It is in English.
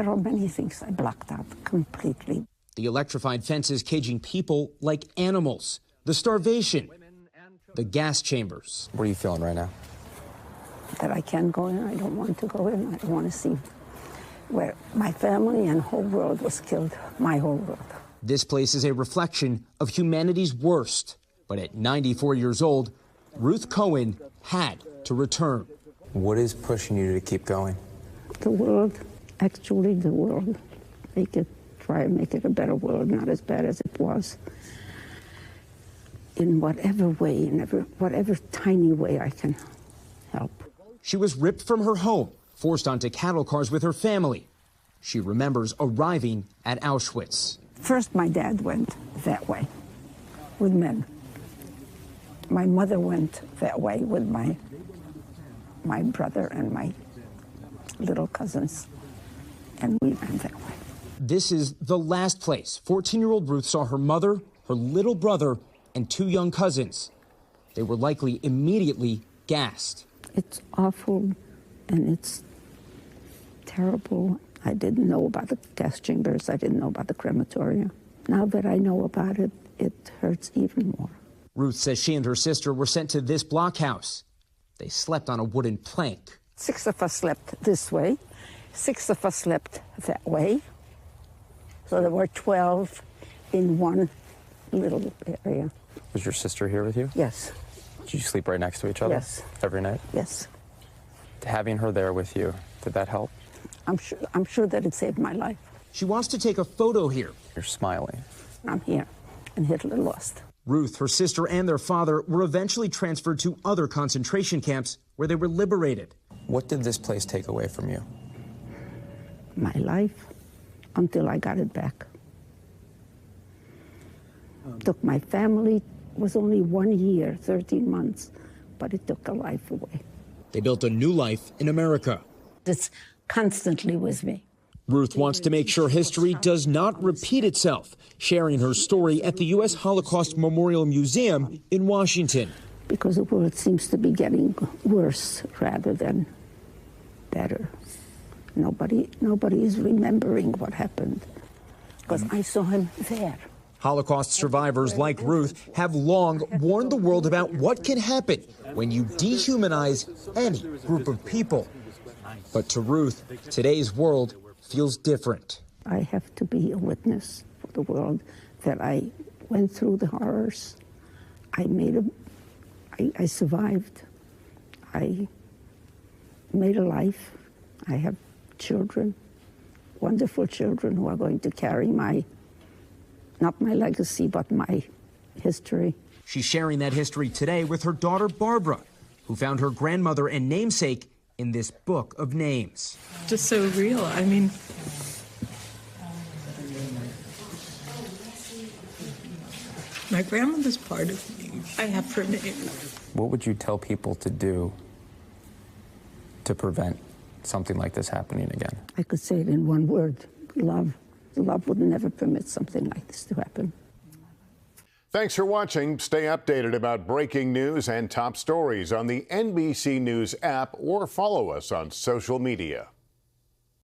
There are many things I blocked out completely. The electrified fences caging people like animals, the starvation, the gas chambers. What are you feeling right now? That I can't go in, I don't want to go in, I don't want to see where my family and whole world was killed, my whole world. This place is a reflection of humanity's worst. But at 94 years old, Ruth Cohen had to return. What is pushing you to keep going? The world, actually the world, try and make it a better world, not as bad as it was. In whatever way, in whatever tiny way I can help. She was ripped from her home, forced onto cattle cars with her family. She remembers arriving at Auschwitz. First, my dad went that way with men. My mother went that way with my brother and my little cousins, and we went that way. This is the last place 14-year-old Ruth saw her mother, her little brother, and 2 young cousins. They were likely immediately gassed. It's awful and it's terrible. I didn't know about the gas chambers. I didn't know about the crematorium. Now that I know about it, it hurts even more. Ruth says she and her sister were sent to this blockhouse. They slept on a wooden plank. 6 of us slept this way. 6 of us slept that way. So there were 12 in one little area. Was your sister here with you? Yes. Did you sleep right next to each other? Yes. Every night? Yes. Having her there with you, did that help? I'm sure that it saved my life. She wants to take a photo here. You're smiling. I'm here, and Hitler lost. Ruth, her sister, and their father were eventually transferred to other concentration camps where they were liberated. What did this place take away from you? My life, until I got it back. Took my family, was only 1 year, 13 months, but it took a life away. They built a new life in America. It's constantly with me. Ruth wants to make sure history does not repeat itself, sharing her story at the U.S. Holocaust Memorial Museum in Washington. Because the world seems to be getting worse rather than better. Nobody is remembering what happened, because I saw him there. Holocaust survivors like Ruth have long warned the world about what can happen when you dehumanize any group of people. But to Ruth, today's world feels different. I have to be a witness for the world that I went through the horrors. I survived. I made a life. I have children, wonderful children who are going to carry not my legacy, but my history. She's sharing that history today with her daughter, Barbara, who found her grandmother and namesake in this book of names. Just so real. I mean, my grandmother's part of me. I have her name. What would you tell people to do to prevent something like this happening again? I could say it in one word: love. Love would never permit something like this to happen. Thanks for watching. Stay updated about breaking news and top stories on the NBC News app or follow us on social media.